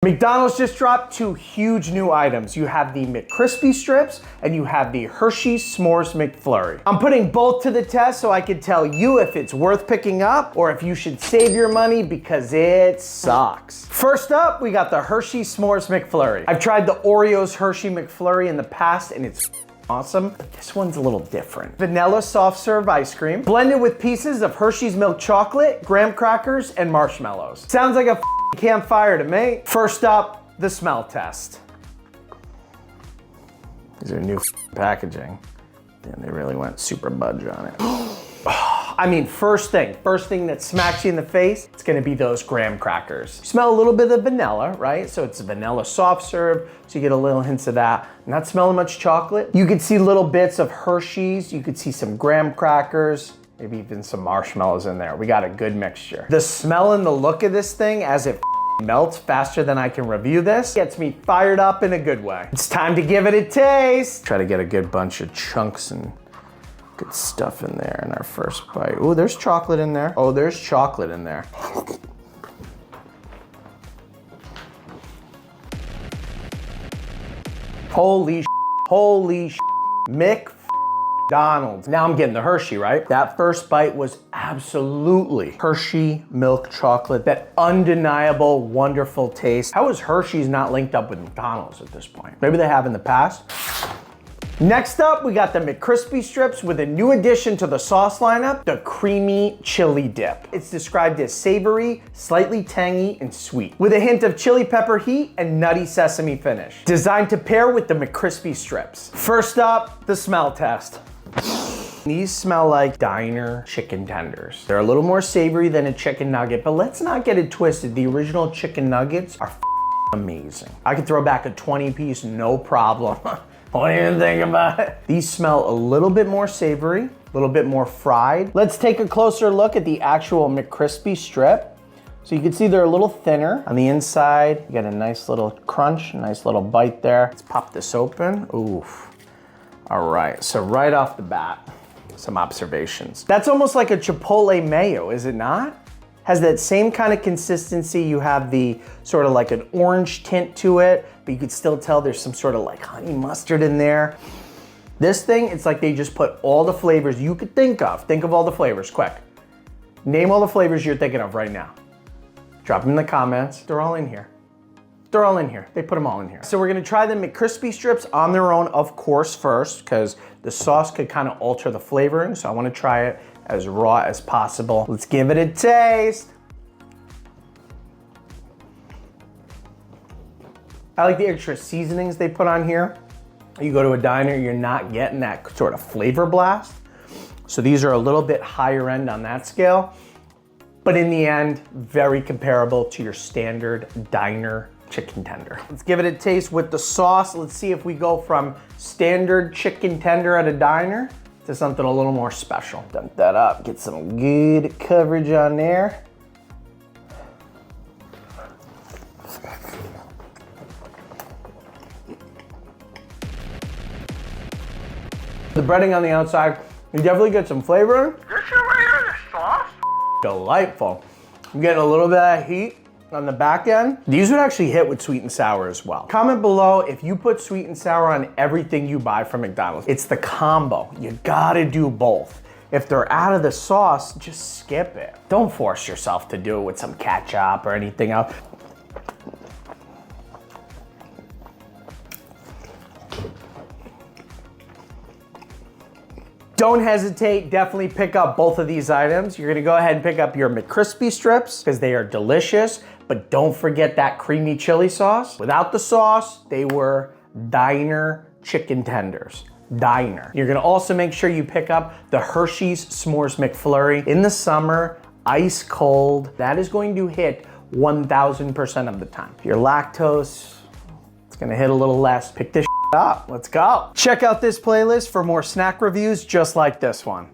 McDonald's just dropped 2 huge new items. You have the McCrispy Strips and you have the Hershey S'mores McFlurry. I'm putting both to the test so I can tell you if it's worth picking up or if you should save your money because it sucks. First up, we got the Hershey S'mores McFlurry. I've tried the Oreos Hershey McFlurry in the past and it's awesome, but this one's a little different. Vanilla soft serve ice cream, blended with pieces of Hershey's milk chocolate, graham crackers, and marshmallows. Sounds like a campfire to me. First up, the smell test. These are new packaging. Damn, they really went super budge on it. I mean, first thing that smacks you in the face, it's gonna be those graham crackers. Smell a little bit of vanilla, right? So it's a vanilla soft serve, so you get a little hints of that. Not smelling much chocolate. You could see little bits of Hershey's, you could see some graham crackers, maybe even some marshmallows in there. We got a good mixture. The smell and the look of this thing as it melts faster than I can review this gets me fired up in a good way. It's time to give it a taste. Try to get a good bunch of chunks and good stuff in there in our first bite. Oh, there's chocolate in there. Oh, there's chocolate in there. Holy McDonald's. Now I'm getting the Hershey, right? That first bite was absolutely Hershey milk chocolate, that undeniable, wonderful taste. How is Hershey's not linked up with McDonald's at this point? Maybe they have in the past. Next up, we got the McCrispy Strips with a new addition to the sauce lineup, the creamy chili dip. It's described as savory, slightly tangy, and sweet, with a hint of chili pepper heat and nutty sesame finish. Designed to pair with the McCrispy Strips. First up, the smell test. These smell like diner chicken tenders. They're a little more savory than a chicken nugget, but let's not get it twisted. The original chicken nuggets are amazing. I could throw back a 20 piece, no problem. Don't even think about it. These smell a little bit more savory, a little bit more fried. Let's take a closer look at the actual McCrispy strip. So you can see they're a little thinner on the inside. You get a nice little crunch, a nice little bite there. Let's pop this open. Oof. All right, so right off the bat, some observations. That's almost like a Chipotle mayo, is it not? Has that same kind of consistency. You have the sort of like an orange tint to it, but you could still tell there's some sort of like honey mustard in there. This thing, it's like they just put all the flavors you could think of. Think of all the flavors, quick. Name all the flavors you're thinking of right now. Drop them in the comments. They're all in here. They're all in here. They put them all in here. So we're gonna try the McCrispy Strips on their own, of course, first, because the sauce could kind of alter the flavoring. So I wanna try it as raw as possible. Let's give it a taste. I like the extra seasonings they put on here. You go to a diner, you're not getting that sort of flavor blast. So these are a little bit higher end on that scale, but in the end, very comparable to your standard diner chicken tender. Let's give it a taste with the sauce. Let's see if we go from standard chicken tender at a diner to something a little more special. Dump that up, get some good coverage on there. The breading on the outside, you definitely get some flavor. This is right in the sauce. Delightful. I'm getting a little bit of heat on the back end. These would actually hit with sweet and sour as well. Comment below if you put sweet and sour on everything you buy from McDonald's. It's the combo. You gotta do both. If they're out of the sauce, just skip it. Don't force yourself to do it with some ketchup or anything else. Don't hesitate, definitely pick up both of these items. You're gonna go ahead and pick up your McCrispy Strips because they are delicious, but don't forget that creamy chili sauce. Without the sauce, they were diner chicken tenders. Diner. You're gonna also make sure you pick up the Hershey's S'mores McFlurry in the summer, ice cold. That is going to hit 1000% of the time. If you're lactose, it's gonna hit a little less. Pick this up. Let's go. Check out this playlist for more snack reviews just like this one.